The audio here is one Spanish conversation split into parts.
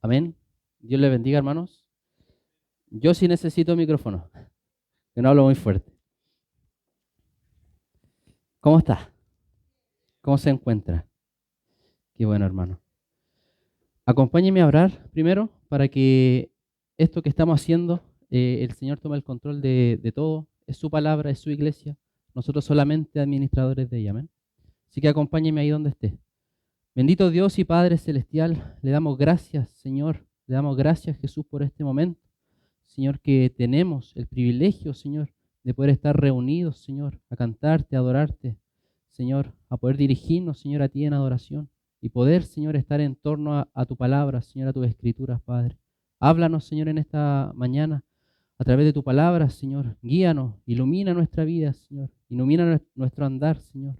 Amén. Dios les bendiga, hermanos. Yo sí necesito micrófono, que no hablo muy fuerte. ¿Cómo está? ¿Cómo se encuentra? Qué bueno, hermano. Acompáñeme a orar primero para que esto que estamos haciendo, el Señor tome el control de todo. Es su palabra, es su iglesia. Nosotros solamente administradores de ella. Amén. Así que acompáñeme ahí donde esté. Bendito Dios y Padre Celestial, le damos gracias, Señor. Le damos gracias, Jesús, por este momento. Señor, que tenemos el privilegio, Señor, de poder estar reunidos, Señor, a cantarte, a adorarte, Señor, a poder dirigirnos, Señor, a ti en adoración y poder, Señor, estar en torno a tu palabra, Señor, a tus escrituras, Padre. Háblanos, Señor, en esta mañana a través de tu palabra, Señor. Guíanos, ilumina nuestra vida, Señor. Ilumina nuestro andar, Señor.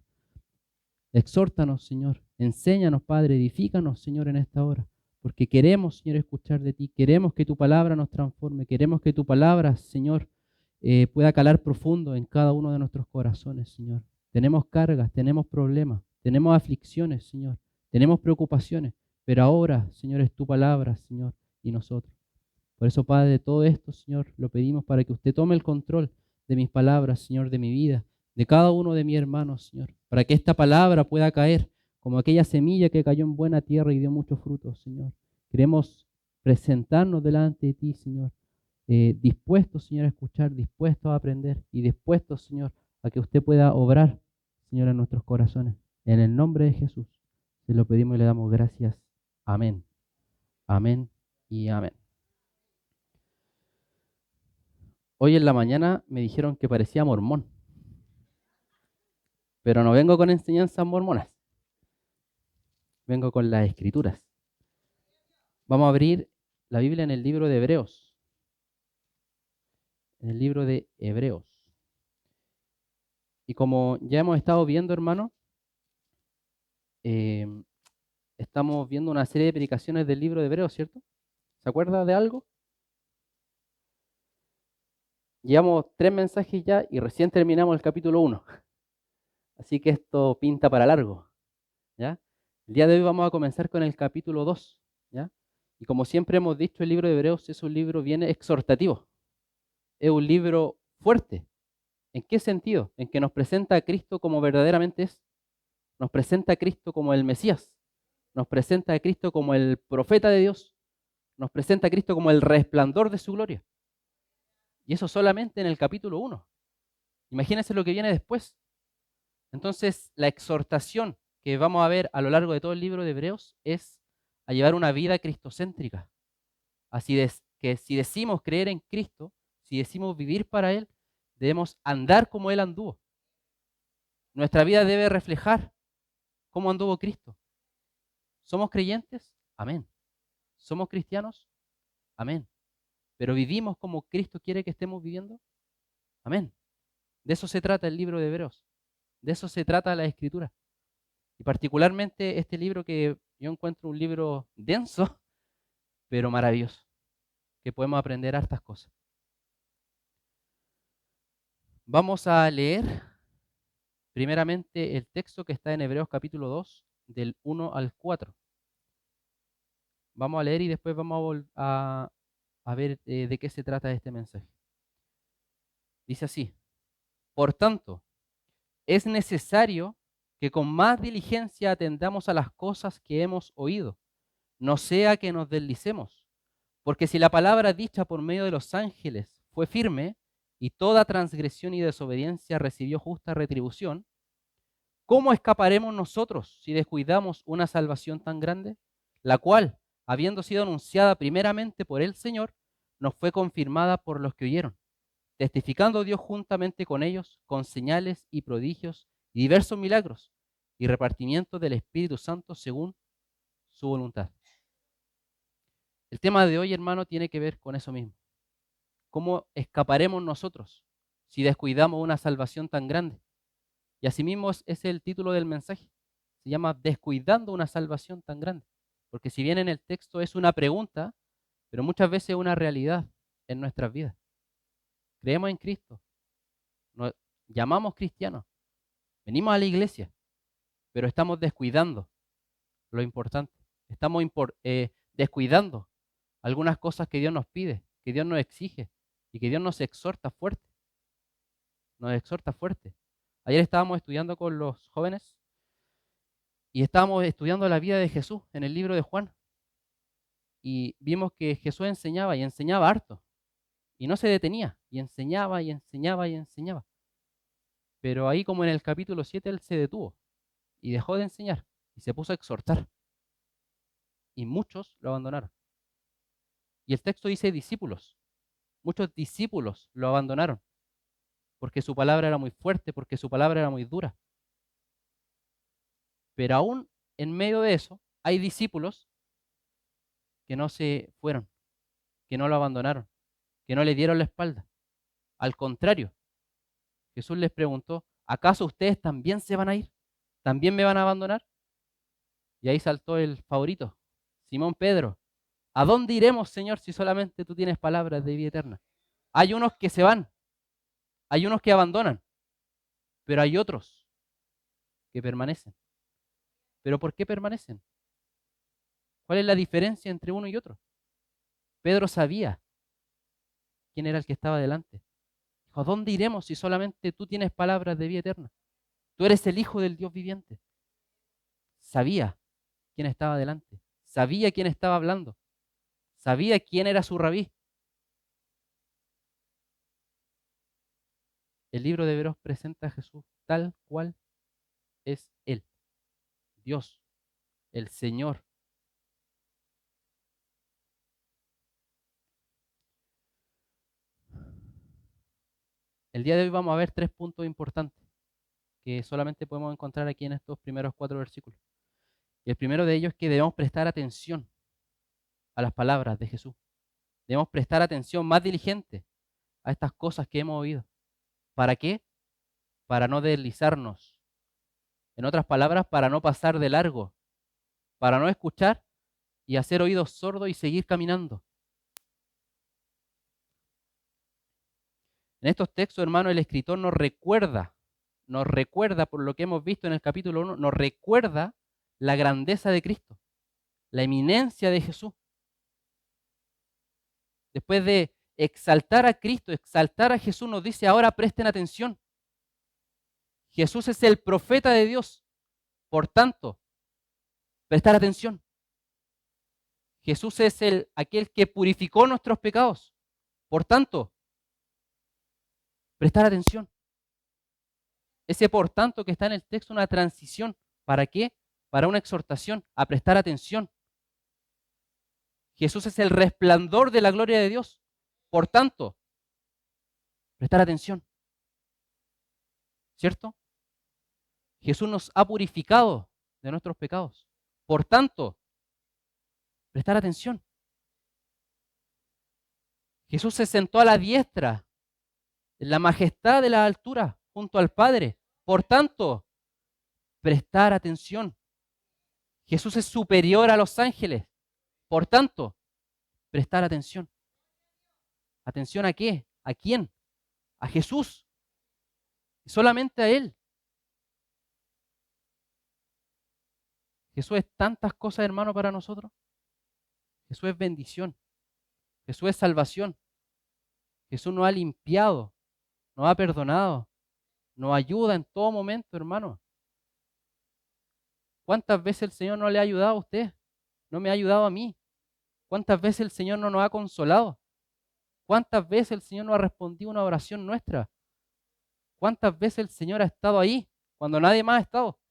Exhórtanos, Señor. Enséñanos, Padre. Edifícanos, Señor, en esta hora. Porque queremos, Señor, escuchar de ti. Queremos que tu palabra nos transforme. Queremos que tu palabra, Señor, pueda calar profundo en cada uno de nuestros corazones, Señor. Tenemos cargas, tenemos problemas, tenemos aflicciones, Señor. Tenemos preocupaciones. Pero ahora, Señor, es tu palabra, Señor, y nosotros. Por eso, Padre, de todo esto, Señor, lo pedimos para que usted tome el control de mis palabras, Señor, de mi vida, de cada uno de mis hermanos, Señor, para que esta palabra pueda caer como aquella semilla que cayó en buena tierra y dio muchos frutos, Señor. Queremos presentarnos delante de ti, Señor, dispuestos, Señor, a escuchar, dispuestos a aprender y dispuestos, Señor, a que usted pueda obrar, Señor, en nuestros corazones. En el nombre de Jesús, se lo pedimos y le damos gracias. Amén. Amén y amén. Hoy en la mañana me dijeron que parecía mormón, pero no vengo con enseñanzas mormonas, vengo con las escrituras. Vamos a abrir la Biblia en el libro de Hebreos, en el libro de Hebreos. Y como ya hemos estado viendo, hermano, eh, estamos viendo una serie de predicaciones del libro de Hebreos, ¿cierto? ¿Se acuerda de algo? Llevamos 3 mensajes ya y recién terminamos el capítulo 1. Así que esto pinta para largo, ¿ya? El día de hoy vamos a comenzar con el capítulo 2, ¿ya? Y como siempre hemos dicho, el libro de Hebreos es un libro bien exhortativo. Es un libro fuerte. ¿En qué sentido? En que nos presenta a Cristo como verdaderamente es. Nos presenta a Cristo como el Mesías. Nos presenta a Cristo como el profeta de Dios. Nos presenta a Cristo como el resplandor de su gloria. Y eso solamente en el capítulo 1. Imagínense lo que viene después. Entonces, la exhortación que vamos a ver a lo largo de todo el libro de Hebreos es a llevar una vida cristocéntrica. Así es que si decimos creer en Cristo, si decimos vivir para Él, debemos andar como Él anduvo. Nuestra vida debe reflejar cómo anduvo Cristo. ¿Somos creyentes? Amén. ¿Somos cristianos? Amén. ¿Pero vivimos como Cristo quiere que estemos viviendo? Amén. De eso se trata el libro de Hebreos. De eso se trata la Escritura. Y particularmente este libro que yo encuentro un libro denso, pero maravilloso, que podemos aprender hartas cosas. Vamos a leer primeramente el texto que está en Hebreos capítulo 2, del 1 al 4. Vamos a leer y después vamos a ver de qué se trata este mensaje. Dice así: por tanto, es necesario que con más diligencia atendamos a las cosas que hemos oído, no sea que nos deslicemos. Porque si la palabra dicha por medio de los ángeles fue firme, y toda transgresión y desobediencia recibió justa retribución, ¿cómo escaparemos nosotros si descuidamos una salvación tan grande? La cual, habiendo sido anunciada primeramente por el Señor, nos fue confirmada por los que oyeron, testificando Dios juntamente con ellos, con señales y prodigios y diversos milagros, y repartimiento del Espíritu Santo según su voluntad. El tema de hoy, hermano, tiene que ver con eso mismo. ¿Cómo escaparemos nosotros si descuidamos una salvación tan grande? Y asimismo es el título del mensaje. Se llama Descuidando una salvación tan grande. Porque si bien en el texto es una pregunta, pero muchas veces es una realidad en nuestras vidas. Creemos en Cristo, nos llamamos cristianos, venimos a la iglesia, pero estamos descuidando lo importante. Estamos descuidando algunas cosas que Dios nos pide, que Dios nos exige y que Dios nos exhorta fuerte. Nos exhorta fuerte. Ayer estábamos estudiando con los jóvenes y estábamos estudiando la vida de Jesús en el libro de Juan. Y vimos que Jesús enseñaba y enseñaba harto. Y no se detenía. Y enseñaba y enseñaba y enseñaba. Pero ahí como en el capítulo 7 él se detuvo y dejó de enseñar y se puso a exhortar. Y muchos lo abandonaron. Y el texto dice discípulos. Muchos discípulos lo abandonaron porque su palabra era muy fuerte, porque su palabra era muy dura. Pero aún en medio de eso hay discípulos que no se fueron, que no lo abandonaron, que no le dieron la espalda. Al contrario, Jesús les preguntó, ¿acaso ustedes también se van a ir? ¿También me van a abandonar? Y ahí saltó el favorito, Simón Pedro. ¿A dónde iremos, Señor, si solamente tú tienes palabras de vida eterna? Hay unos que se van, hay unos que abandonan, pero hay otros que permanecen. ¿Pero por qué permanecen? ¿Cuál es la diferencia entre uno y otro? Pedro sabía quién era el que estaba delante. Dijo, ¿a dónde iremos si solamente tú tienes palabras de vida eterna? Tú eres el Hijo del Dios viviente. Sabía quién estaba delante. Sabía quién estaba hablando. Sabía quién era su rabí. El libro de Hebreos presenta a Jesús tal cual es Él. Dios, el Señor. El día de hoy vamos a ver 3 puntos importantes que solamente podemos encontrar aquí en estos primeros 4 versículos. Y el primero de ellos es que debemos prestar atención a las palabras de Jesús. Debemos prestar atención más diligente a estas cosas que hemos oído. ¿Para qué? Para no deslizarnos. En otras palabras, para no pasar de largo, para no escuchar y hacer oídos sordos y seguir caminando. En estos textos, hermano, el escritor nos recuerda por lo que hemos visto en el capítulo 1, nos recuerda la grandeza de Cristo, la eminencia de Jesús. Después de exaltar a Cristo, exaltar a Jesús, nos dice, ahora presten atención. Jesús es el profeta de Dios. Por tanto, prestar atención. Jesús es aquel que purificó nuestros pecados. Por tanto, prestar atención. Ese por tanto que está en el texto, una transición. ¿Para qué? Para una exhortación a prestar atención. Jesús es el resplandor de la gloria de Dios. Por tanto, prestar atención. ¿Cierto? Jesús nos ha purificado de nuestros pecados. Por tanto, prestar atención. Jesús se sentó a la diestra, en la majestad de la altura, junto al Padre. Por tanto, prestar atención. Jesús es superior a los ángeles. Por tanto, prestar atención. ¿Atención a qué? ¿A quién? A Jesús. Y solamente a Él. Jesús es tantas cosas, hermano, para nosotros. Jesús es bendición. Jesús es salvación. Jesús nos ha limpiado, nos ha perdonado, nos ayuda en todo momento, hermano. ¿Cuántas veces el Señor no le ha ayudado a usted? No me ha ayudado a mí. ¿Cuántas veces el Señor no nos ha consolado? ¿Cuántas veces el Señor no ha respondido una oración nuestra? ¿Cuántas veces el Señor ha estado ahí cuando nadie más ha estado?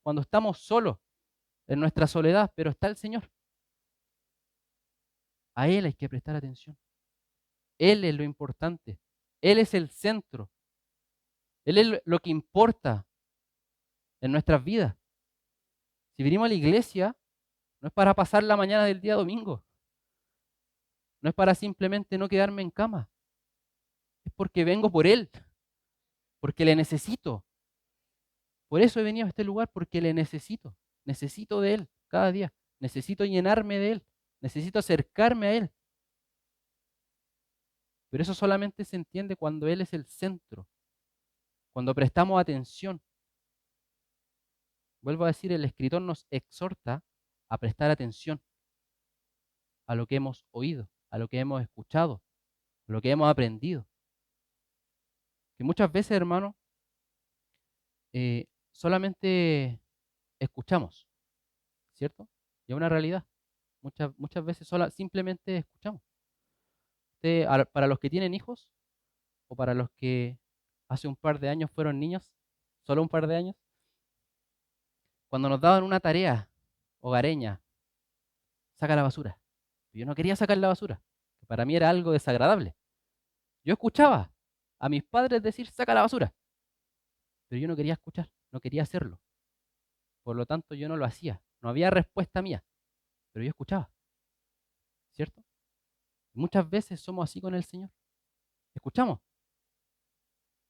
Cuando estamos solos, en nuestra soledad, pero está el Señor. A Él hay que prestar atención. Él es lo importante. Él es el centro. Él es lo que importa en nuestras vidas. Si venimos a la iglesia, no es para pasar la mañana del día domingo. No es para simplemente no quedarme en cama. Es porque vengo por Él. Porque le necesito. Por eso he venido a este lugar, porque le necesito. Necesito de Él cada día. Necesito llenarme de Él. Necesito acercarme a Él. Pero eso solamente se entiende cuando Él es el centro. Cuando prestamos atención. Vuelvo a decir, el escritor nos exhorta a prestar atención. a lo que hemos oído, a lo que hemos escuchado, a lo que hemos aprendido. Que muchas veces, hermano, solamente escuchamos, ¿cierto? Y es una realidad. Muchas veces simplemente escuchamos. Para los que tienen hijos o para los que hace un par de años fueron niños, solo un par de años, cuando nos daban una tarea hogareña, saca la basura. Yo no quería sacar la basura, que para mí era algo desagradable. Yo escuchaba a mis padres decir, saca la basura, pero yo no quería escuchar, no quería hacerlo. Por lo tanto, yo no lo hacía. No había respuesta mía, pero yo escuchaba, ¿cierto? Muchas veces somos así con el Señor. Escuchamos,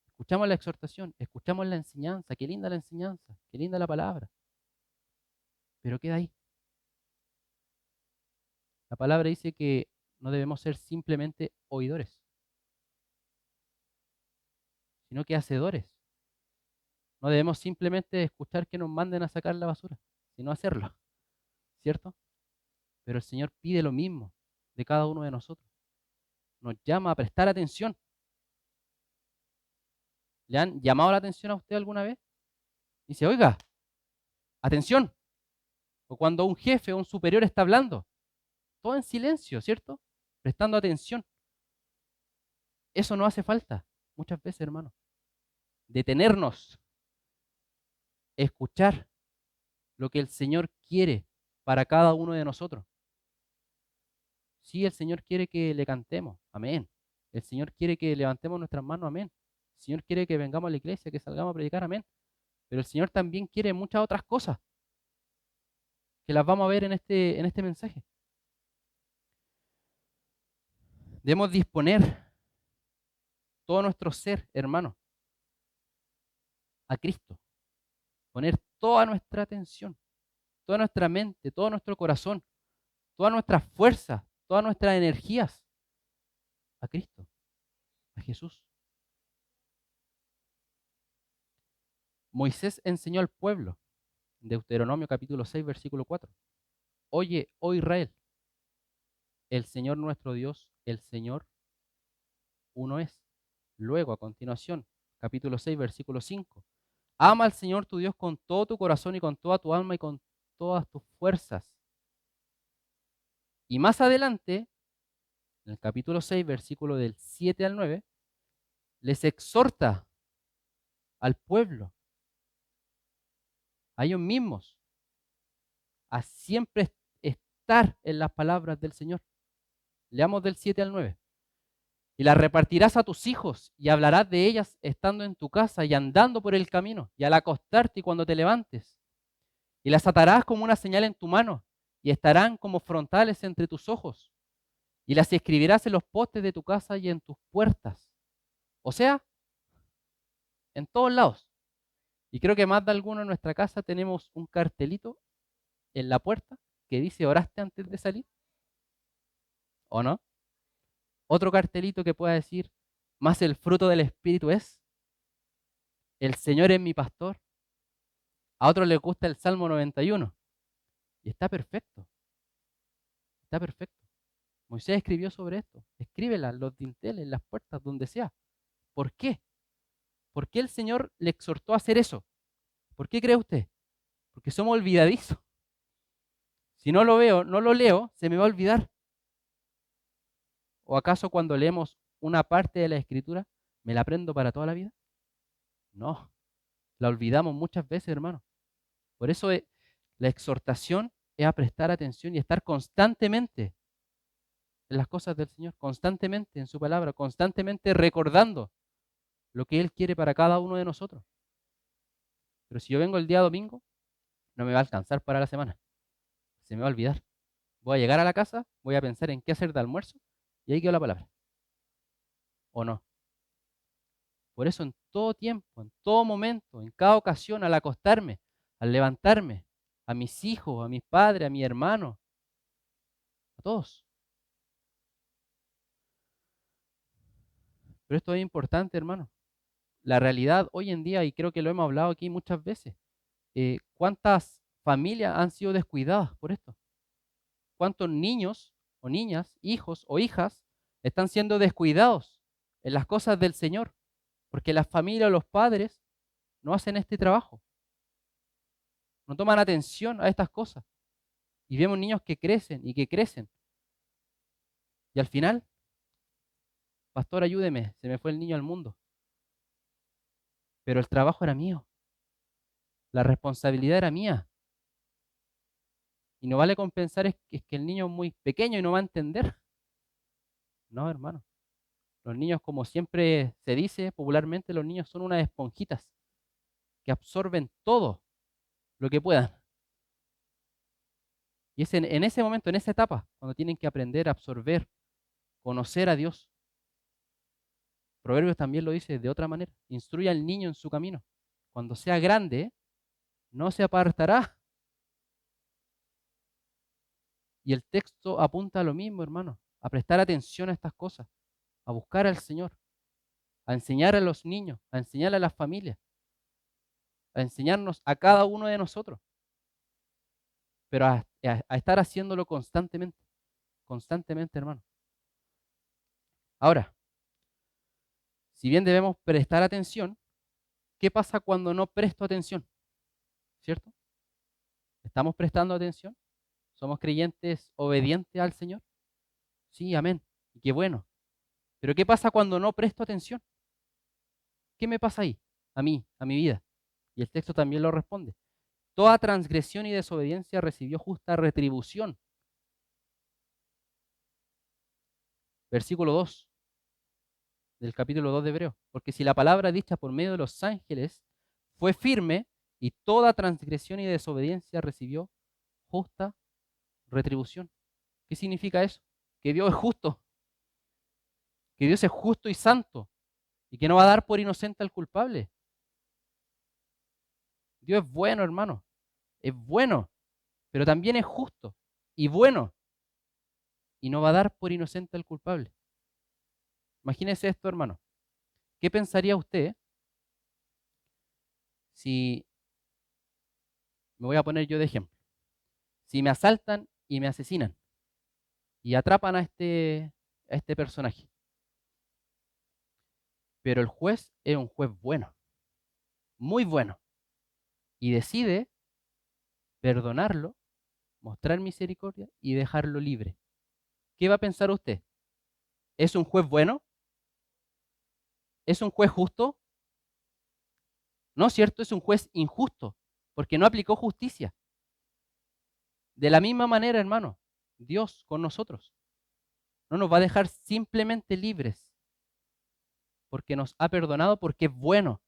escuchamos la exhortación, escuchamos la enseñanza. Qué linda la enseñanza, qué linda la palabra. Pero queda ahí. La palabra dice que no debemos ser simplemente oidores, sino que hacedores. No debemos simplemente escuchar que nos manden a sacar la basura, sino hacerlo, ¿cierto? Pero el Señor pide lo mismo de cada uno de nosotros. Nos llama a prestar atención. ¿Le han llamado la atención a usted alguna vez? Dice, oiga, atención. O cuando un jefe o un superior está hablando, todo en silencio, ¿cierto? Prestando atención. Eso no hace falta muchas veces, hermano. Detenernos, escuchar lo que el Señor quiere para cada uno de nosotros. Sí, el Señor quiere que le cantemos, amén. El Señor quiere que levantemos nuestras manos, amén. El Señor quiere que vengamos a la iglesia, que salgamos a predicar, amén. Pero el Señor también quiere muchas otras cosas que las vamos a ver en este mensaje. Debemos disponer todo nuestro ser, hermano, a Cristo. Poner toda nuestra atención, toda nuestra mente, todo nuestro corazón, todas nuestras fuerzas, todas nuestras energías a Cristo, a Jesús. Moisés enseñó al pueblo, Deuteronomio capítulo 6, versículo 4. Oye, oh Israel, el Señor nuestro Dios, el Señor uno es. Luego, a continuación, capítulo 6, versículo 5. Ama al Señor tu Dios con todo tu corazón y con toda tu alma y con todas tus fuerzas. Y más adelante, en el capítulo 6, versículo del 7 al 9, les exhorta al pueblo, a ellos mismos, a siempre estar en las palabras del Señor. Leamos del 7 al 9. Y las repartirás a tus hijos y hablarás de ellas estando en tu casa y andando por el camino y al acostarte y cuando te levantes. Y las atarás como una señal en tu mano y estarán como frontales entre tus ojos. Y las escribirás en los postes de tu casa y en tus puertas. O sea, en todos lados. Y creo que más de alguno en nuestra casa tenemos un cartelito en la puerta que dice ¿oraste antes de salir? ¿O no? Otro cartelito que pueda decir más el fruto del Espíritu es el Señor es mi pastor. A otros les gusta el Salmo 91. Y está perfecto. Está perfecto. Moisés escribió sobre esto. Escríbela en los dinteles, en las puertas, donde sea. ¿Por qué? ¿Por qué el Señor le exhortó a hacer eso? ¿Por qué cree usted? Porque somos olvidadizos. Si no lo veo, no lo leo, se me va a olvidar. ¿O acaso cuando leemos una parte de la Escritura, me la aprendo para toda la vida? No, la olvidamos muchas veces, hermano. Por eso la exhortación es a prestar atención y estar constantemente en las cosas del Señor, constantemente en su palabra, constantemente recordando lo que Él quiere para cada uno de nosotros. Pero si yo vengo el día domingo, no me va a alcanzar para la semana. Se me va a olvidar. Voy a llegar a la casa, voy a pensar en qué hacer de almuerzo y ahí quedó la palabra. ¿O no? Por eso en todo tiempo, en todo momento, en cada ocasión, al acostarme, al levantarme, a mis hijos, a mis padres, a mi hermano, a todos. Pero esto es importante, hermano. La realidad hoy en día, y creo que lo hemos hablado aquí muchas veces, ¿cuántas familias han sido descuidadas por esto? ¿Cuántos niños o o niñas, hijos o hijas, están siendo descuidados en las cosas del Señor, porque la familia o los padres no hacen este trabajo, no toman atención a estas cosas. Y vemos niños que crecen y que crecen. Y al final, pastor, ayúdeme, se me fue el niño al mundo. Pero el trabajo era mío, la responsabilidad era mía. Y no vale compensar es que el niño es muy pequeño y no va a entender. No, hermano. Los niños, como siempre se dice popularmente, los niños son unas esponjitas que absorben todo lo que puedan. Y es en ese momento, en esa etapa, cuando tienen que aprender a absorber, conocer a Dios. Proverbios también lo dice de otra manera. Instruye al niño en su camino. Cuando sea grande, no se apartará. Y el texto apunta a lo mismo, hermano, a prestar atención a estas cosas, a buscar al Señor, a enseñar a los niños, a enseñar a las familias, a enseñarnos a cada uno de nosotros, pero a estar haciéndolo constantemente, constantemente, hermano. Ahora, si bien debemos prestar atención, ¿qué pasa cuando no presto atención? ¿Cierto? ¿Estamos prestando atención? ¿Somos creyentes obedientes al Señor? Sí, amén. Y qué bueno. Pero ¿qué pasa cuando no presto atención? ¿Qué me pasa ahí? A mí, a mi vida. Y el texto también lo responde. Toda transgresión y desobediencia recibió justa retribución. Versículo 2 del capítulo 2 de Hebreos. Porque si la palabra dicha por medio de los ángeles fue firme y toda transgresión y desobediencia recibió justa retribución. ¿Qué significa eso? Que Dios es justo, que Dios es justo y santo y que no va a dar por inocente al culpable. Dios es bueno, hermano, es bueno, pero también es justo y bueno y no va a dar por inocente al culpable. Imagínese esto, hermano. ¿Qué pensaría usted si, me voy a poner yo de ejemplo, si me asaltan y me asesinan y atrapan a este personaje? Pero el juez es un juez bueno, muy bueno, y decide perdonarlo, mostrar misericordia y dejarlo libre. ¿Qué va a pensar usted? ¿Es un juez bueno? ¿Es un juez justo? No, cierto, es un juez injusto, porque no aplicó justicia. De la misma manera, hermano, Dios con nosotros no nos va a dejar simplemente libres porque nos ha perdonado, porque es bueno.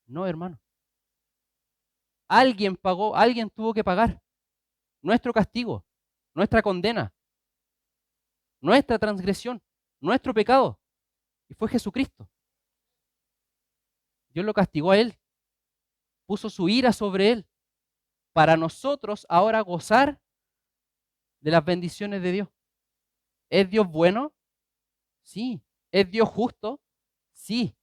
No, hermano. Alguien pagó, alguien tuvo que pagar nuestro castigo, nuestra condena, nuestra transgresión, nuestro pecado. Y fue Jesucristo. Dios lo castigó a él, puso su ira sobre él, para nosotros ahora gozar de las bendiciones de Dios. ¿Es Dios bueno? Sí. ¿Es Dios justo? Sí.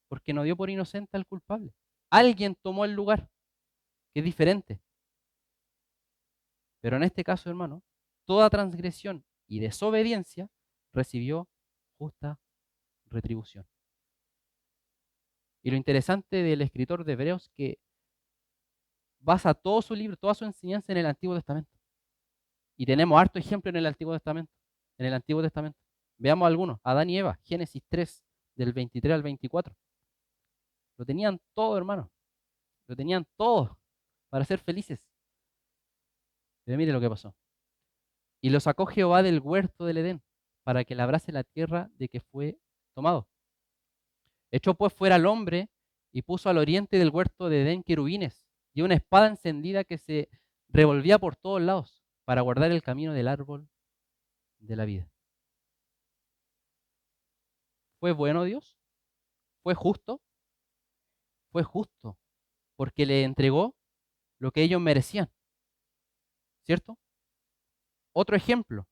Porque no dio por inocente al culpable. Alguien tomó el lugar, que es diferente. Pero en este caso, hermano, toda transgresión y desobediencia recibió justa retribución. Y lo interesante del escritor de Hebreos es que basa todo su libro, toda su enseñanza en el Antiguo Testamento. Y tenemos harto ejemplo en el Antiguo Testamento. En el Antiguo Testamento. Veamos algunos. Adán y Eva, Génesis 3, del 23 al 24. Lo tenían todo, hermano. Lo tenían todo para ser felices. Pero mire lo que pasó. Y lo sacó Jehová del huerto del Edén, para que labrase la tierra de que fue tomado. Echó pues fuera al hombre y puso al oriente del huerto de Edén querubines y una espada encendida que se revolvía por todos lados para guardar el camino del árbol de la vida. ¿Fue bueno Dios? ¿Fue justo? Fue justo, porque le entregó lo que ellos merecían, ¿cierto? Otro ejemplo,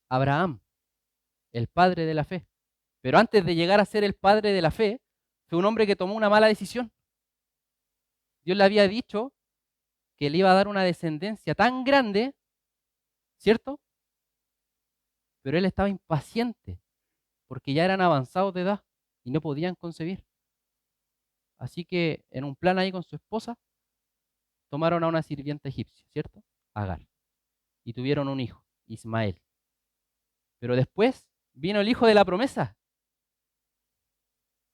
Abraham, el padre de la fe. Pero antes de llegar a ser el padre de la fe, fue un hombre que tomó una mala decisión. Dios le había dicho que le iba a dar una descendencia tan grande ¿cierto? Pero él estaba impaciente porque ya eran avanzados de edad y no podían concebir. Así que en un plan ahí con su esposa, tomaron a una sirvienta egipcia, ¿cierto? Agar. Y tuvieron un hijo, Ismael. Pero después vino el hijo de la promesa.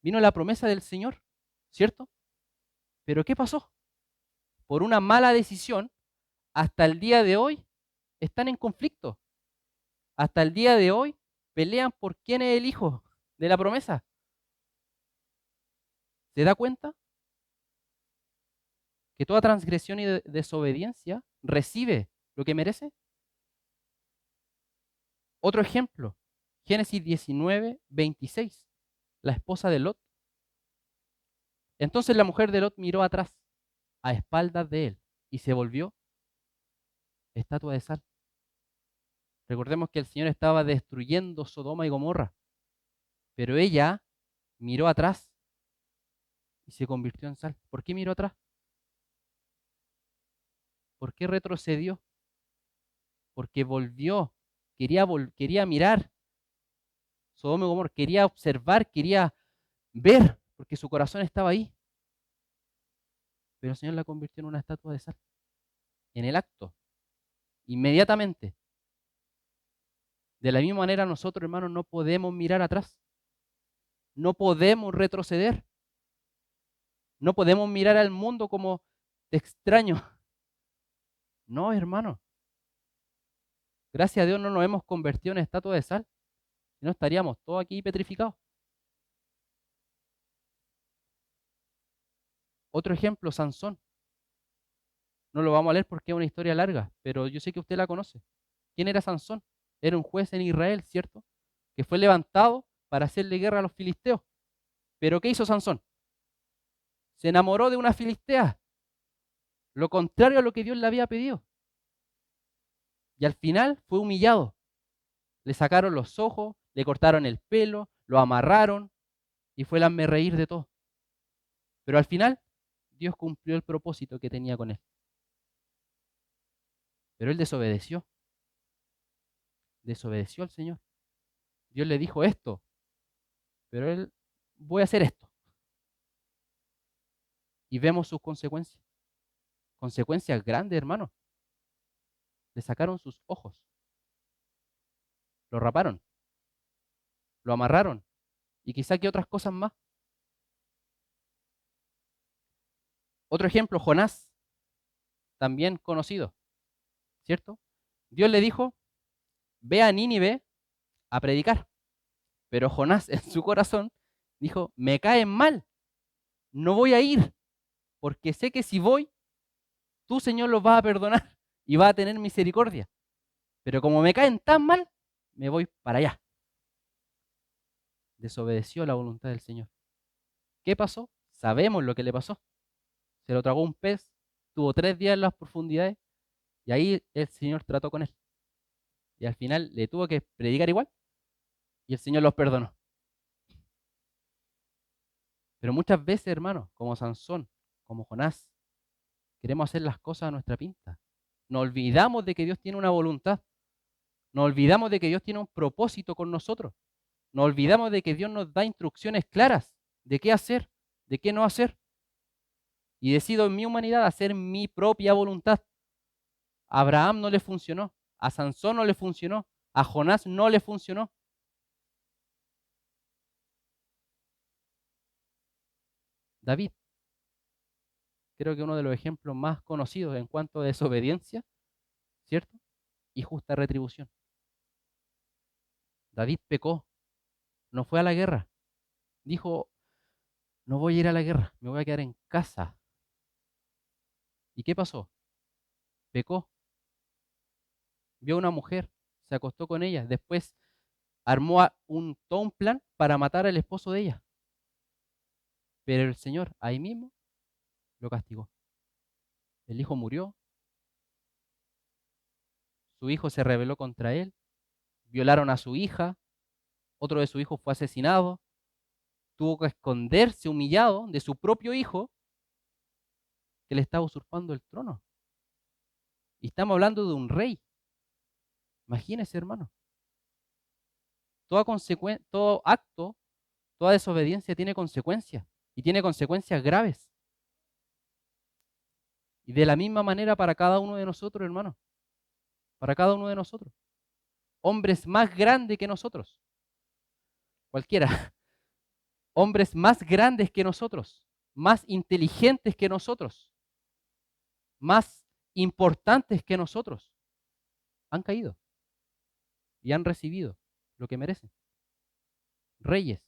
Vino la promesa del Señor, ¿cierto? Pero ¿qué pasó? Por una mala decisión, hasta el día de hoy están en conflicto. Hasta el día de hoy pelean por quién es el hijo de la promesa. ¿Se da cuenta? Que toda transgresión y desobediencia recibe lo que merece. Otro ejemplo, Génesis 19, 26, la esposa de Lot. Entonces la mujer de Lot miró atrás, a espaldas de él, y se volvió estatua de sal. Recordemos que el Señor estaba destruyendo Sodoma y Gomorra, pero ella miró atrás y se convirtió en sal. ¿Por qué miró atrás? ¿Por qué retrocedió? Porque volvió, quería mirar Sodoma y Gomorra, quería observar, quería ver, porque su corazón estaba ahí. Pero el Señor la convirtió en una estatua de sal, en el acto, inmediatamente. De la misma manera nosotros, hermanos, no podemos mirar atrás, no podemos retroceder, no podemos mirar al mundo como te extraño. No, hermano. Gracias a Dios no nos hemos convertido en estatua de sal, si no estaríamos todos aquí petrificados. Otro ejemplo, Sansón. No lo vamos a leer porque es una historia larga, pero yo sé que usted la conoce. ¿Quién era Sansón? Era un juez en Israel, ¿cierto? Que fue levantado para hacerle guerra a los filisteos. ¿Pero qué hizo Sansón? Se enamoró de una filistea, lo contrario a lo que Dios le había pedido. Y al final fue humillado. Le sacaron los ojos, le cortaron el pelo, lo amarraron y fue el hazmerreír de todo. Pero al final Dios cumplió el propósito que tenía con él. Pero él desobedeció al Señor. Dios le dijo esto, pero él, voy a hacer esto. Y vemos sus consecuencias. Consecuencias grandes, hermano. Le sacaron sus ojos, lo raparon, lo amarraron y quizá que otras cosas más. Otro ejemplo, Jonás, también conocido, ¿cierto? Dios le dijo, ve a Nínive a predicar. Pero Jonás en su corazón dijo, me caen mal, no voy a ir, porque sé que si voy, tú, Señor, los vas a perdonar y vas a tener misericordia. Pero como me caen tan mal, me voy para allá. Desobedeció la voluntad del Señor. ¿Qué pasó? Sabemos lo que le pasó. Se lo tragó un pez, tuvo 3 días en las profundidades y ahí el Señor trató con él. Y al final le tuvo que predicar igual y el Señor los perdonó. Pero muchas veces, hermanos, como Sansón, como Jonás, queremos hacer las cosas a nuestra pinta. Nos olvidamos de que Dios tiene una voluntad. Nos olvidamos de que Dios tiene un propósito con nosotros. Nos olvidamos de que Dios nos da instrucciones claras de qué hacer, de qué no hacer. Y decido en mi humanidad hacer mi propia voluntad. A Abraham no le funcionó, a Sansón no le funcionó, a Jonás no le funcionó. David, creo que uno de los ejemplos más conocidos en cuanto a desobediencia, ¿cierto? Y justa retribución. David pecó, no fue a la guerra. Dijo, no voy a ir a la guerra, me voy a quedar en casa. ¿Y qué pasó? Pecó, vio a una mujer, se acostó con ella, después armó todo un plan para matar al esposo de ella. Pero el Señor ahí mismo lo castigó. El hijo murió, su hijo se rebeló contra él, violaron a su hija, otro de sus hijos fue asesinado, tuvo que esconderse humillado de su propio hijo que le estaba usurpando el trono. Y estamos hablando de un rey. Imagínese, hermano. Todo acto, toda desobediencia tiene consecuencias. Y tiene consecuencias graves. Y de la misma manera para cada uno de nosotros, hermano. Para cada uno de nosotros. Hombres más grandes que nosotros. Cualquiera. Hombres más grandes que nosotros. Más inteligentes que nosotros. Más importantes que nosotros. Han caído. Y han recibido lo que merecen. Reyes,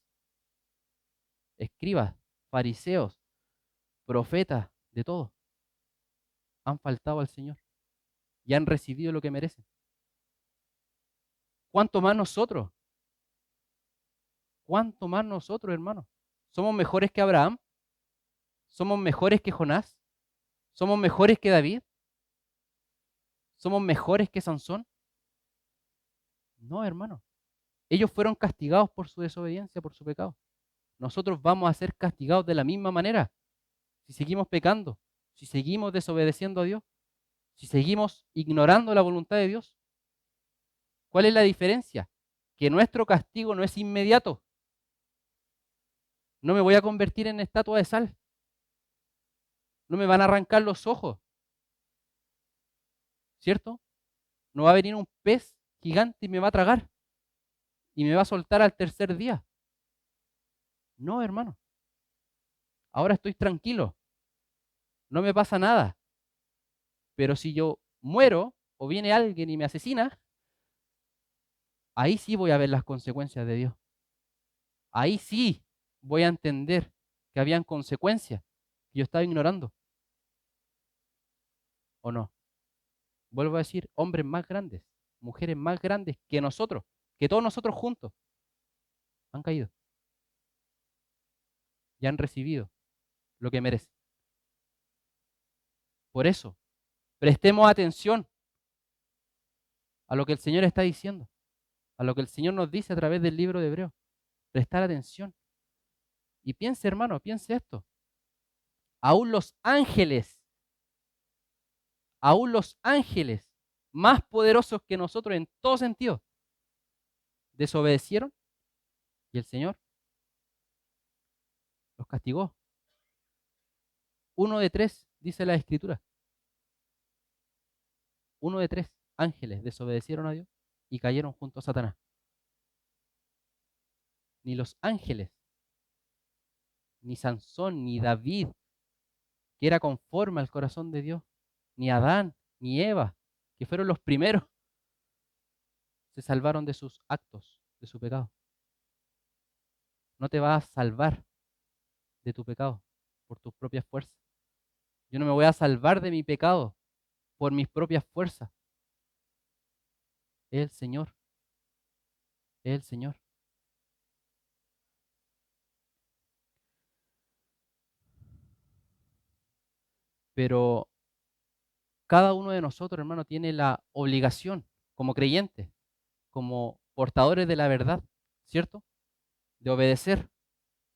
escribas, fariseos, profetas, de todo. Han faltado al Señor. Y han recibido lo que merecen. ¿Cuánto más nosotros? ¿Cuánto más nosotros, hermanos? ¿Somos mejores que Abraham? ¿Somos mejores que Jonás? ¿Somos mejores que David? ¿Somos mejores que Sansón? No, hermano. Ellos fueron castigados por su desobediencia, por su pecado. Nosotros vamos a ser castigados de la misma manera si seguimos pecando, si seguimos desobedeciendo a Dios, si seguimos ignorando la voluntad de Dios. ¿Cuál es la diferencia? Que nuestro castigo no es inmediato. No me voy a convertir en estatua de sal. No me van a arrancar los ojos, ¿cierto? No va a venir un pez gigante y me va a tragar y me va a soltar al tercer día. No, hermano. Ahora estoy tranquilo. No me pasa nada. Pero si yo muero o viene alguien y me asesina, ahí sí voy a ver las consecuencias de Dios. Ahí sí voy a entender que habían consecuencias que yo estaba ignorando. ¿O no? Vuelvo a decir, hombres más grandes, mujeres más grandes que nosotros, que todos nosotros juntos, han caído y han recibido lo que merecen. Por eso, prestemos atención a lo que el Señor está diciendo, a lo que el Señor nos dice a través del libro de Hebreos. Prestar atención. Y piense, hermano, piense esto. Aún los ángeles más poderosos que nosotros en todo sentido, desobedecieron y el Señor los castigó. 1 de 3, dice la Escritura. 1 de 3 ángeles desobedecieron a Dios y cayeron junto a Satanás. Ni los ángeles, ni Sansón, ni David, que era conforme al corazón de Dios, ni Adán, ni Eva, que fueron los primeros, se salvaron de sus actos, de su pecado. No te vas a salvar de tu pecado por tus propias fuerzas. Yo no me voy a salvar de mi pecado por mis propias fuerzas. Es el Señor. Es el Señor. Pero cada uno de nosotros, hermano, tiene la obligación, como creyentes, como portadores de la verdad, ¿cierto? De obedecer,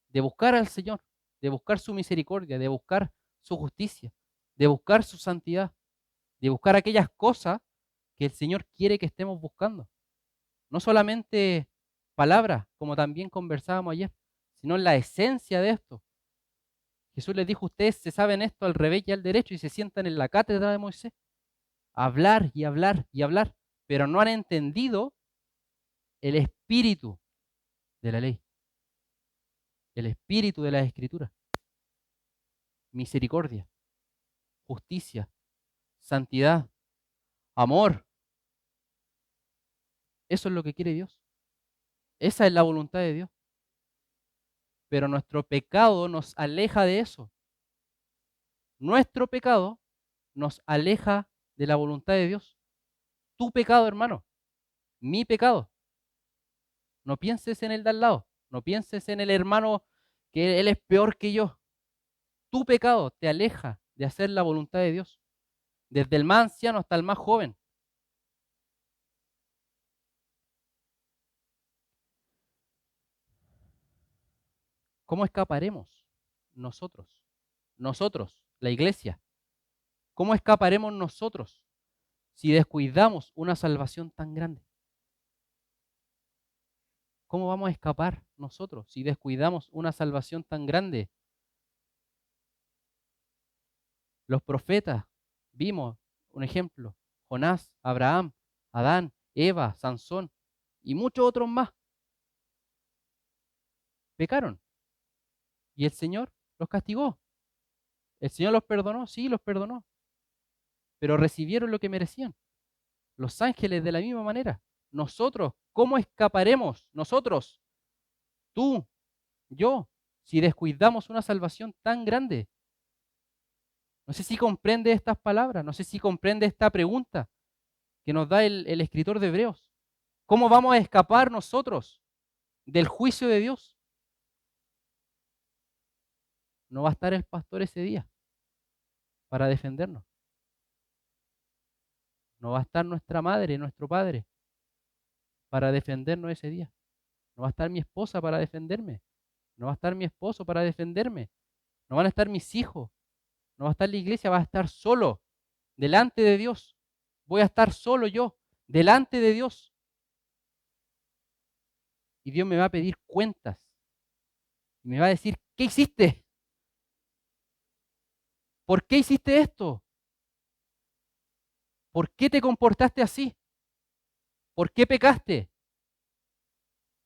de buscar al Señor, de buscar su misericordia, de buscar su justicia, de buscar su santidad, de buscar aquellas cosas que el Señor quiere que estemos buscando. No solamente palabras, como también conversábamos ayer, sino la esencia de esto. Jesús les dijo, ustedes se saben esto al revés y al derecho y se sientan en la cátedra de Moisés a hablar y hablar y hablar, pero no han entendido el espíritu de la ley, el espíritu de las escrituras. Misericordia, justicia, santidad, amor. Eso es lo que quiere Dios. Esa es la voluntad de Dios. Pero nuestro pecado nos aleja de eso. Nuestro pecado nos aleja de la voluntad de Dios. Tu pecado, hermano, mi pecado. No pienses en el de al lado. No pienses en el hermano que él es peor que yo. Tu pecado te aleja de hacer la voluntad de Dios. Desde el más anciano hasta el más joven. ¿Cómo escaparemos nosotros? Nosotros, la iglesia. ¿Cómo escaparemos nosotros si descuidamos una salvación tan grande? ¿Cómo vamos a escapar nosotros si descuidamos una salvación tan grande? Los profetas, vimos un ejemplo, Jonás, Abraham, Adán, Eva, Sansón y muchos otros más, pecaron y el Señor los castigó. ¿El Señor los perdonó? Sí, los perdonó, pero recibieron lo que merecían. Los ángeles de la misma manera. Nosotros, ¿cómo escaparemos? Nosotros, tú, yo, si descuidamos una salvación tan grande. No sé si comprende estas palabras, no sé si comprende esta pregunta que nos da el escritor de Hebreos. ¿Cómo vamos a escapar nosotros del juicio de Dios? No va a estar el pastor ese día para defendernos. No va a estar nuestra madre, nuestro padre para defendernos ese día. No va a estar mi esposa para defenderme. No va a estar mi esposo para defenderme. No van a estar mis hijos. No va a estar la iglesia, va a estar solo delante de Dios. Voy a estar solo yo delante de Dios. Y Dios me va a pedir cuentas. Y me va a decir, ¿qué hiciste? ¿Por qué hiciste esto? ¿Por qué te comportaste así? ¿Por qué pecaste?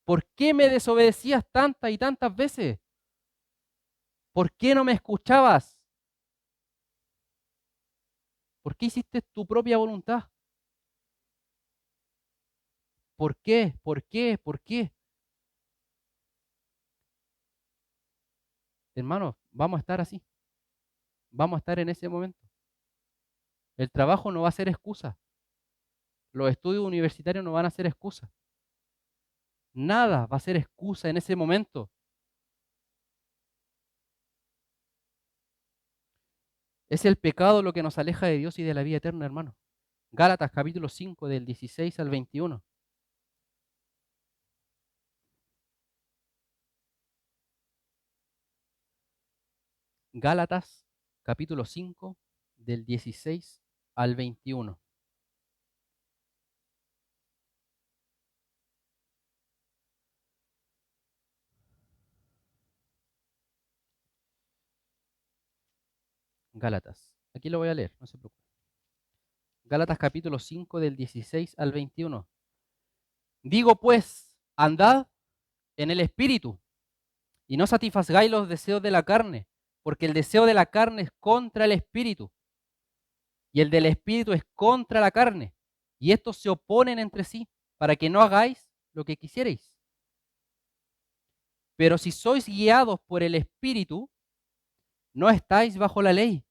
¿Por qué me desobedecías tantas y tantas veces? ¿Por qué no me escuchabas? ¿Por qué hiciste tu propia voluntad? ¿Por qué? ¿Por qué? ¿Por qué? Hermanos, vamos a estar así. Vamos a estar en ese momento. El trabajo no va a ser excusa. Los estudios universitarios no van a ser excusa. Nada va a ser excusa en ese momento. Es el pecado lo que nos aleja de Dios y de la vida eterna, hermano. Gálatas capítulo 5 del 16 al 21. Gálatas capítulo 5 del 16 al 21. Gálatas. Aquí lo voy a leer, no se preocupe. Gálatas capítulo 5 del 16 al 21. Digo pues, andad en el Espíritu y no satisfagáis los deseos de la carne, porque el deseo de la carne es contra el Espíritu y el del Espíritu es contra la carne. Y estos se oponen entre sí para que no hagáis lo que quisierais. Pero si sois guiados por el Espíritu, no estáis bajo la ley.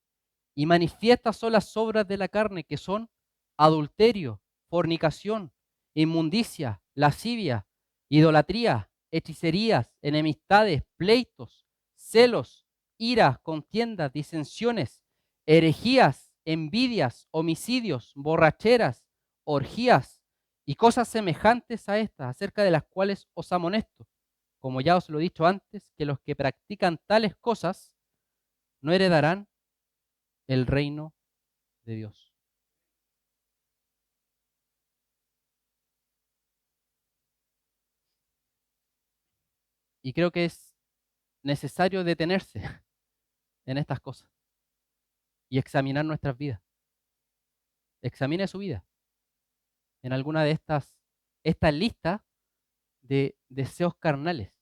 Y manifiestas son las obras de la carne, que son adulterio, fornicación, inmundicia, lascivia, idolatría, hechicerías, enemistades, pleitos, celos, iras, contiendas, disensiones, herejías, envidias, homicidios, borracheras, orgías y cosas semejantes a estas, acerca de las cuales os amonesto, como ya os lo he dicho antes, que los que practican tales cosas no heredarán el reino de Dios. Y creo que es necesario detenerse en estas cosas y examinar nuestras vidas. Examine su vida en alguna de estas listas de deseos carnales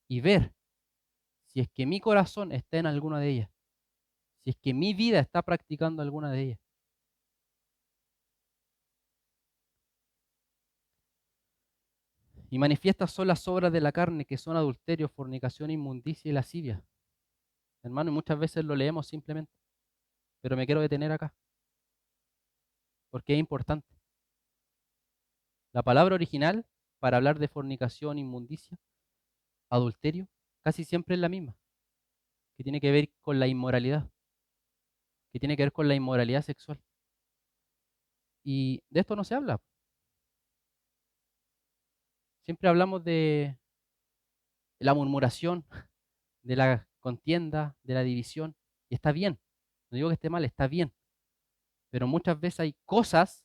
y ver si es que mi corazón está en alguna de ellas, si es que mi vida está practicando alguna de ellas. Y manifiestas son las obras de la carne, que son adulterio, fornicación, inmundicia y lascivia. Hermano, y muchas veces lo leemos simplemente, pero me quiero detener acá, porque es importante. La palabra original para hablar de fornicación, inmundicia, adulterio, casi siempre es la misma, que tiene que ver con la inmoralidad, que tiene que ver con la inmoralidad sexual. Y de esto no se habla. Siempre hablamos de la murmuración, de la contienda, de la división, y está bien. No digo que esté mal, está bien. Pero muchas veces hay cosas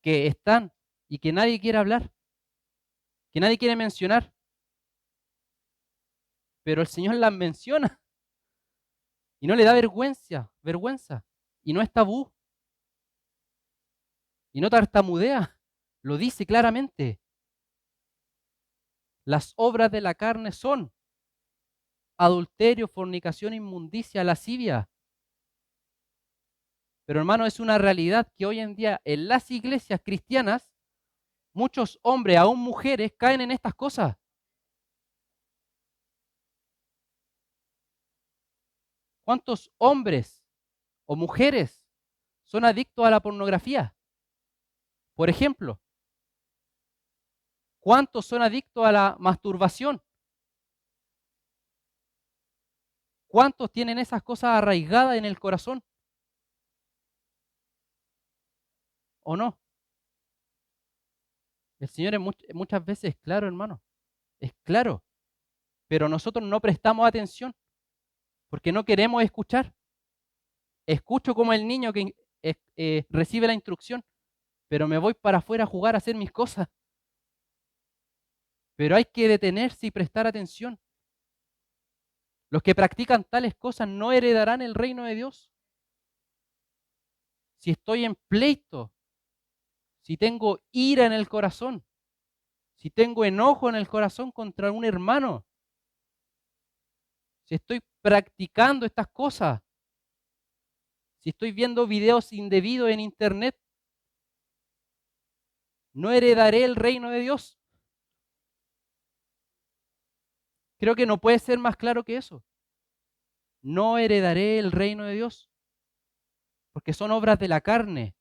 que están y que nadie quiere hablar, que nadie quiere mencionar, pero el Señor las menciona y no le da vergüenza, y no es tabú, y no tartamudea, lo dice claramente. Las obras de la carne son adulterio, fornicación, inmundicia, lascivia. Pero hermano, es una realidad que hoy en día en las iglesias cristianas, muchos hombres, aún mujeres, caen en estas cosas. ¿Cuántos hombres o mujeres son adictos a la pornografía? Por ejemplo, ¿cuántos son adictos a la masturbación? ¿Cuántos tienen esas cosas arraigadas en el corazón? ¿O no? El Señor muchas veces es claro, hermano. Es claro. Pero nosotros no prestamos atención porque no queremos escuchar. Escucho como el niño que recibe la instrucción, pero me voy para afuera a jugar, a hacer mis cosas. Pero hay que detenerse y prestar atención. Los que practican tales cosas no heredarán el reino de Dios. Si estoy en pleito, si tengo ira en el corazón, si tengo enojo en el corazón contra un hermano, si estoy practicando estas cosas, si estoy viendo videos indebidos en internet, no heredaré el reino de Dios. Creo que no puede ser más claro que eso. No heredaré el reino de Dios, porque son obras de la carne,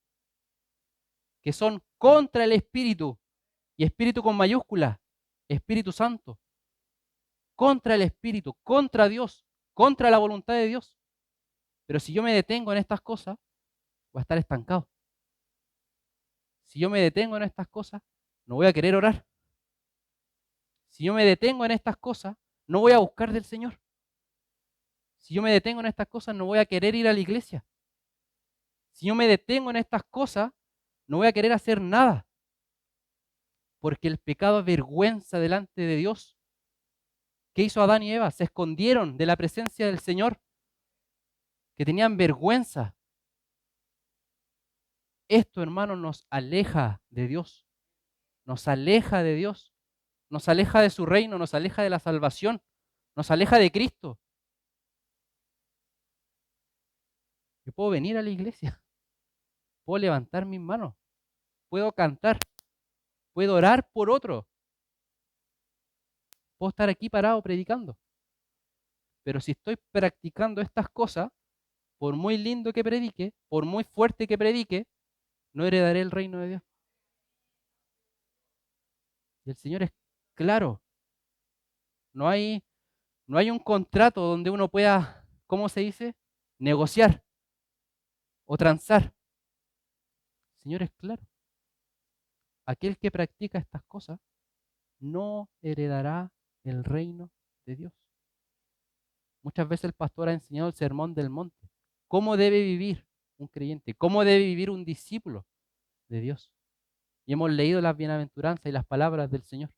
que son contra el Espíritu, y Espíritu con mayúscula, Espíritu Santo, contra el Espíritu, contra Dios, contra la voluntad de Dios. Pero si yo me detengo en estas cosas, voy a estar estancado. Si yo me detengo en estas cosas, no voy a querer orar. Si yo me detengo en estas cosas, no voy a buscar del Señor. Si yo me detengo en estas cosas, no voy a querer ir a la iglesia. Si yo me detengo en estas cosas, no voy a querer hacer nada. Porque el pecado avergüenza delante de Dios. ¿Qué hizo Adán y Eva? Se escondieron de la presencia del Señor, que tenían vergüenza. Esto, hermano, nos aleja de Dios. Nos aleja de Dios. Nos aleja de su reino, nos aleja de la salvación, nos aleja de Cristo. Yo puedo venir a la iglesia, puedo levantar mis manos, puedo cantar, puedo orar por otro, puedo estar aquí parado predicando. Pero si estoy practicando estas cosas, por muy lindo que predique, por muy fuerte que predique, no heredaré el reino de Dios. Y el Señor es claro. No hay, no hay un contrato donde uno pueda, ¿cómo se dice? Negociar o transar. El Señor es claro. Aquel que practica estas cosas no heredará el reino de Dios. Muchas veces el pastor ha enseñado el sermón del monte. ¿Cómo debe vivir un creyente? ¿Cómo debe vivir un discípulo de Dios? Y hemos leído las bienaventuranzas y las palabras del Señor.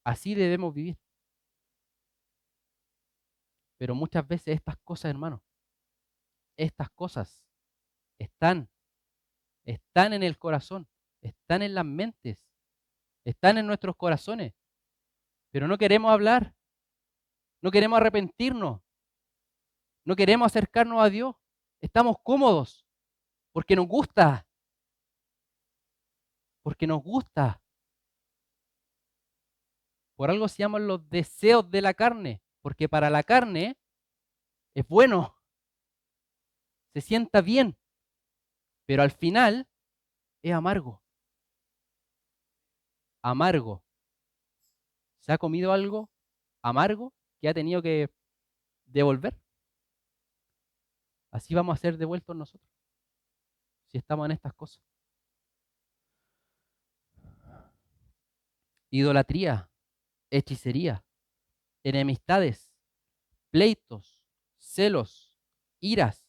Así debemos vivir. Pero muchas veces estas cosas, hermanos, estas cosas están, están en el corazón, están en las mentes, están en nuestros corazones. Pero no queremos hablar, no queremos arrepentirnos, no queremos acercarnos a Dios. Estamos cómodos porque nos gusta, porque nos gusta. Por algo se llaman los deseos de la carne, porque para la carne es bueno, se sienta bien, pero al final es amargo. Amargo. ¿Se ha comido algo amargo que ha tenido que devolver? Así vamos a ser devueltos nosotros, si estamos en estas cosas. Idolatría, hechicería, enemistades, pleitos, celos, iras,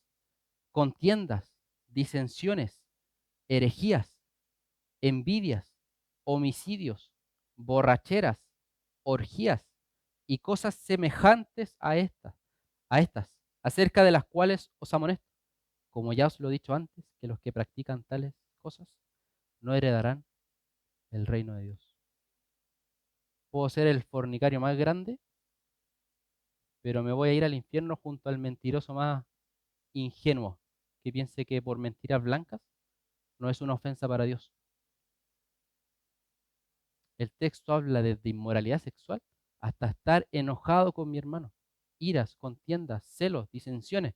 contiendas, disensiones, herejías, envidias, homicidios, borracheras, orgías y cosas semejantes a estas, acerca de las cuales os amonesto, como ya os lo he dicho antes, que los que practican tales cosas no heredarán el reino de Dios. Puedo ser el fornicario más grande, pero me voy a ir al infierno junto al mentiroso más ingenuo, que piense que por mentiras blancas no es una ofensa para Dios. El texto habla desde inmoralidad sexual hasta estar enojado con mi hermano, iras, contiendas, celos, disensiones.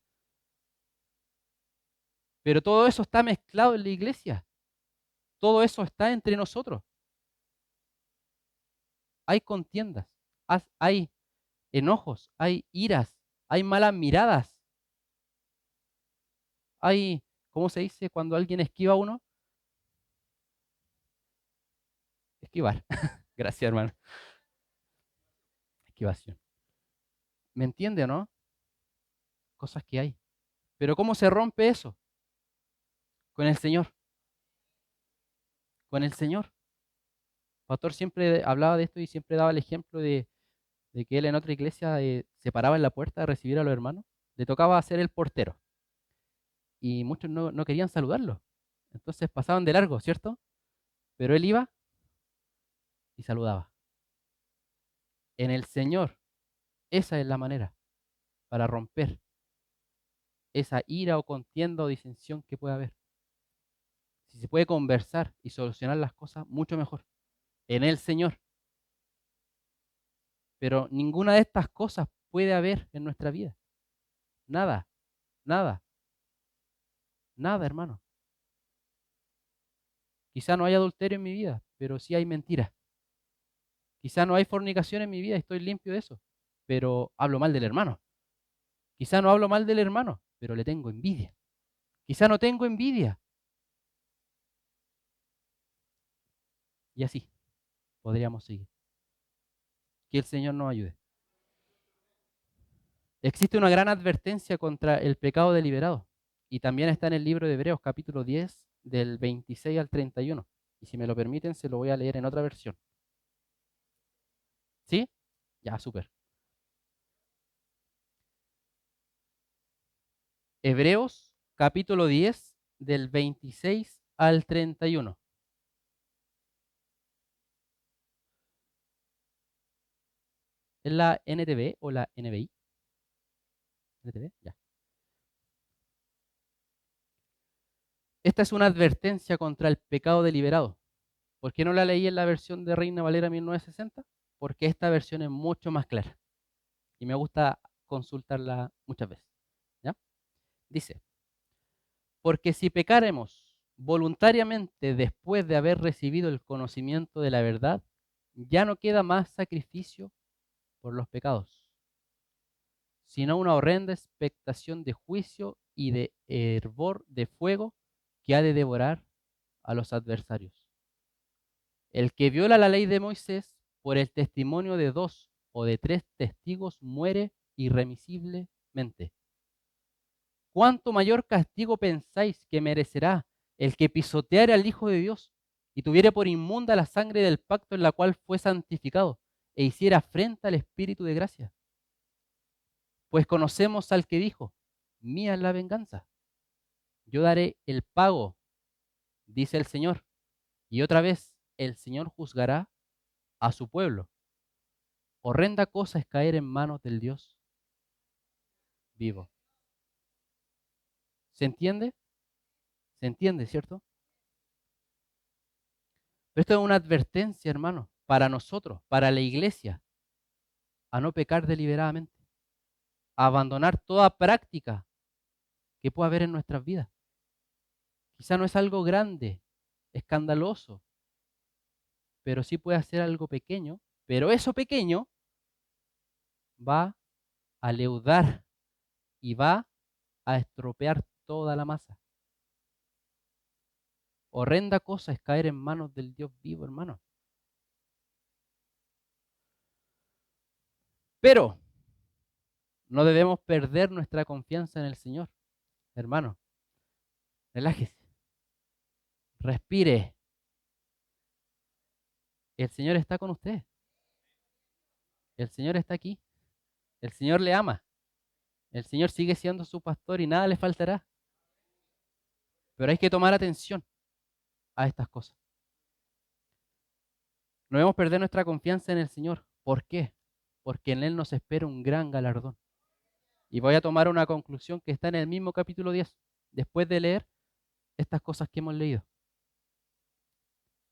Pero todo eso está mezclado en la iglesia. Todo eso está entre nosotros. Hay contiendas, hay enojos, hay iras, hay malas miradas, hay, ¿cómo se dice cuando alguien esquiva a uno? Esquivar. Gracias, hermano. Esquivación. ¿Me entiende o no? Cosas que hay. Pero ¿cómo se rompe eso? Con el Señor. Con el Señor. El pastor siempre hablaba de esto y siempre daba el ejemplo de que él en otra iglesia se paraba en la puerta a recibir a los hermanos. Le tocaba ser el portero. Y muchos no querían saludarlo. Entonces pasaban de largo, ¿cierto? Pero él iba y saludaba. En el Señor, esa es la manera para romper esa ira o contienda o disensión que pueda haber. Si se puede conversar y solucionar las cosas, mucho mejor. En el Señor. Pero ninguna de estas cosas puede haber en nuestra vida. Nada, nada, nada, hermano. Quizá no hay adulterio en mi vida, pero sí hay mentira. Quizá no hay fornicación en mi vida, estoy limpio de eso, pero hablo mal del hermano. Quizá no hablo mal del hermano, pero le tengo envidia. Quizá no tengo envidia. Y así podríamos seguir. Que el Señor nos ayude. Existe una gran advertencia contra el pecado deliberado. Y también está en el libro de Hebreos, capítulo 10, del 26 al 31. Y si me lo permiten, se lo voy a leer en otra versión. ¿Sí? Ya, súper. Hebreos, capítulo 10, del 26 al 31. ¿Es la NTV o la NBI? ¿NTV? Ya. Esta es una advertencia contra el pecado deliberado. ¿Por qué no la leí en la versión de Reina Valera 1960? Porque esta versión es mucho más clara. Y me gusta consultarla muchas veces. ¿Ya? Dice, porque si pecaremos voluntariamente después de haber recibido el conocimiento de la verdad, ya no queda más sacrificio por los pecados, sino una horrenda expectación de juicio y de hervor de fuego que ha de devorar a los adversarios. El que viola la ley de Moisés por el testimonio de 2 o de 3 testigos muere irremisiblemente. ¿Cuánto mayor castigo pensáis que merecerá el que pisoteare al Hijo de Dios y tuviere por inmunda la sangre del pacto en la cual fue santificado e hiciera afrenta al Espíritu de gracia? Pues conocemos al que dijo, mía es la venganza, yo daré el pago, dice el Señor. Y otra vez, el Señor juzgará a su pueblo. Horrenda cosa es caer en manos del Dios vivo. ¿Se entiende? ¿Se entiende, cierto? Pero esto es una advertencia, hermano, para nosotros, para la iglesia, a no pecar deliberadamente, a abandonar toda práctica que pueda haber en nuestras vidas. Quizá no es algo grande, escandaloso, pero sí puede ser algo pequeño, pero eso pequeño va a leudar y va a estropear toda la masa. Horrenda cosa es caer en manos del Dios vivo, hermano. Pero no debemos perder nuestra confianza en el Señor, hermano. Relájese. Respire. El Señor está con usted. El Señor está aquí. El Señor le ama. El Señor sigue siendo su pastor y nada le faltará. Pero hay que tomar atención a estas cosas. No debemos perder nuestra confianza en el Señor. ¿Por qué? Porque en Él nos espera un gran galardón. Y voy a tomar una conclusión que está en el mismo capítulo 10, después de leer estas cosas que hemos leído.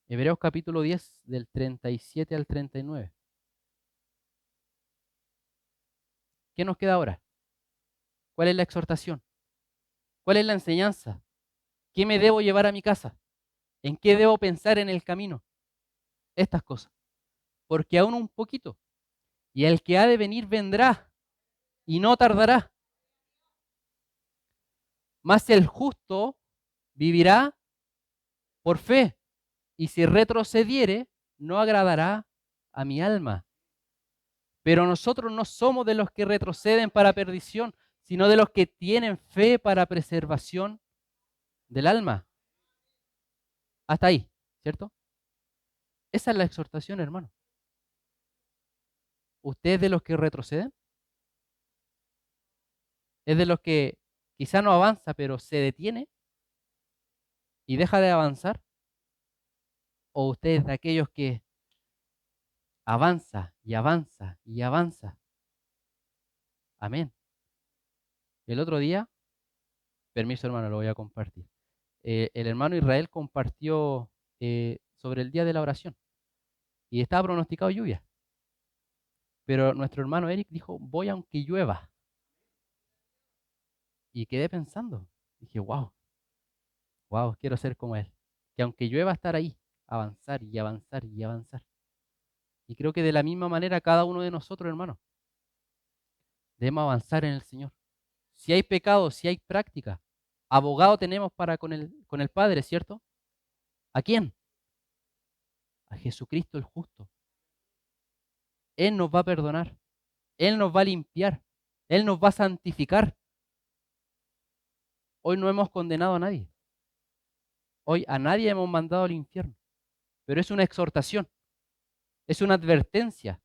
Hebreos capítulo 10, del 37 al 39. ¿Qué nos queda ahora? ¿Cuál es la exhortación? ¿Cuál es la enseñanza? ¿Qué me debo llevar a mi casa? ¿En qué debo pensar en el camino? Estas cosas. Porque aún un poquito, y el que ha de venir vendrá, y no tardará. Mas el justo vivirá por fe, y si retrocediere, no agradará a mi alma. Pero nosotros no somos de los que retroceden para perdición, sino de los que tienen fe para preservación del alma. Hasta ahí, ¿cierto? Esa es la exhortación, hermano. ¿Usted es de los que retroceden? ¿Es de los que quizá no avanza, pero se detiene y deja de avanzar? ¿O usted es de aquellos que avanza y avanza y avanza? Amén. El otro día, permiso hermano, lo voy a compartir. El hermano Israel compartió sobre el día de la oración y estaba pronosticado lluvia. Pero nuestro hermano Eric dijo, voy aunque llueva. Y quedé pensando. Dije, wow, wow, quiero ser como él. Que aunque llueva, estar ahí, avanzar y avanzar y avanzar. Y creo que de la misma manera cada uno de nosotros, hermano, debemos avanzar en el Señor. Si hay pecado, si hay práctica, abogado tenemos para con el Padre, ¿cierto? ¿A quién? A Jesucristo el justo. Él nos va a perdonar. Él nos va a limpiar. Él nos va a santificar. Hoy no hemos condenado a nadie. Hoy a nadie hemos mandado al infierno. Pero es una exhortación. Es una advertencia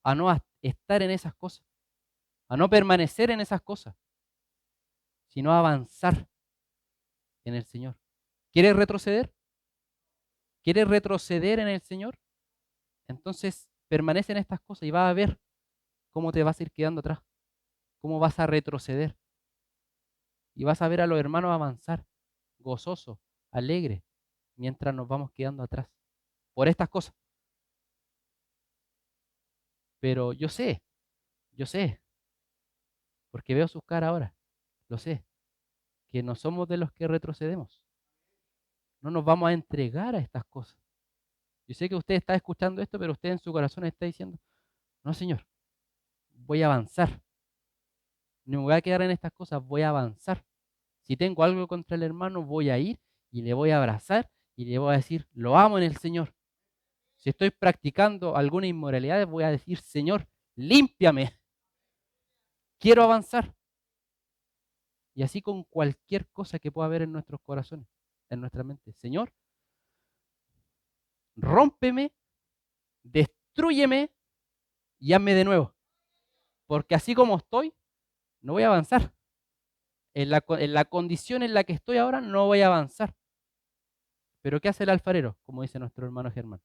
a no estar en esas cosas. A no permanecer en esas cosas. Sino a avanzar en el Señor. ¿Quieres retroceder? ¿Quieres retroceder en el Señor? Entonces permanece en estas cosas y vas a ver cómo te vas a ir quedando atrás. Cómo vas a retroceder. Y vas a ver a los hermanos avanzar, gozosos, alegres, mientras nos vamos quedando atrás. Por estas cosas. Pero yo sé, porque veo sus caras ahora, lo sé, que no somos de los que retrocedemos. No nos vamos a entregar a estas cosas. Yo sé que usted está escuchando esto, pero usted en su corazón está diciendo, no, Señor, voy a avanzar. No me voy a quedar en estas cosas, voy a avanzar. Si tengo algo contra el hermano, voy a ir y le voy a abrazar y le voy a decir, lo amo en el Señor. Si estoy practicando alguna inmoralidad, voy a decir, Señor, límpiame. Quiero avanzar. Y así con cualquier cosa que pueda haber en nuestros corazones, en nuestra mente. Señor, rómpeme, destrúyeme y hazme de nuevo. Porque así como estoy, no voy a avanzar. En la condición en la que estoy ahora, no voy a avanzar. Pero ¿qué hace el alfarero? Como dice nuestro hermano Germán.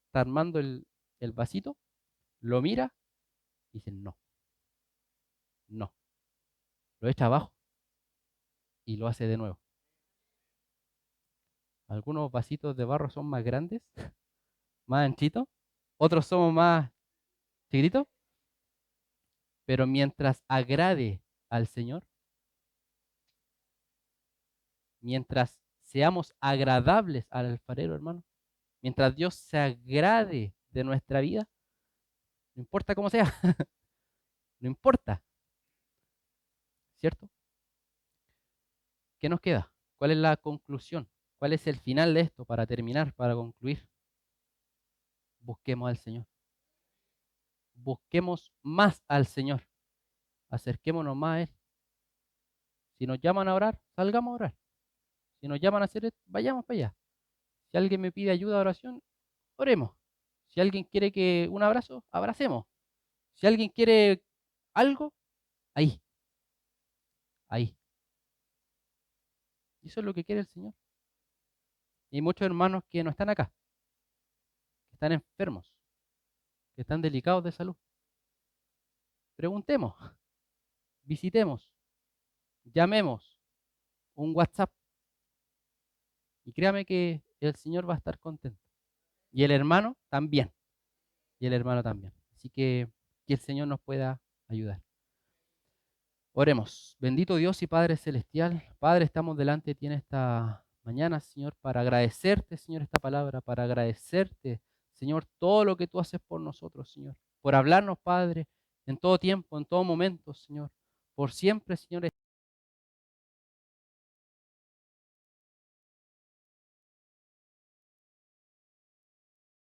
Está armando el vasito, lo mira y dice, no, no. Lo echa abajo y lo hace de nuevo. Algunos vasitos de barro son más grandes, más anchitos. Otros somos más chiquititos. Pero mientras agrade al Señor, mientras seamos agradables al alfarero, hermano, mientras Dios se agrade de nuestra vida, no importa cómo sea, no importa, ¿cierto? ¿Qué nos queda? ¿Cuál es la conclusión? ¿Cuál es el final de esto para terminar, para concluir? Busquemos al Señor. Busquemos más al Señor. Acerquémonos más a Él. Si nos llaman a orar, salgamos a orar. Si nos llaman a hacer esto, vayamos para allá. Si alguien me pide ayuda de oración, oremos. Si alguien quiere que un abrazo, abracemos. Si alguien quiere algo, ahí, ahí. Y eso es lo que quiere el Señor. Y hay muchos hermanos que no están acá, que están enfermos, que están delicados de salud. Preguntemos, visitemos, llamemos, un WhatsApp. Y créame que el Señor va a estar contento. Y el hermano también. Y el hermano también. Así que el Señor nos pueda ayudar. Oremos. Bendito Dios y Padre Celestial. Padre, estamos delante de ti en esta mañana, Señor, para agradecerte, Señor, esta palabra, para agradecerte, Señor, todo lo que tú haces por nosotros, Señor. Por hablarnos, Padre, en todo tiempo, en todo momento, Señor. Por siempre, Señor,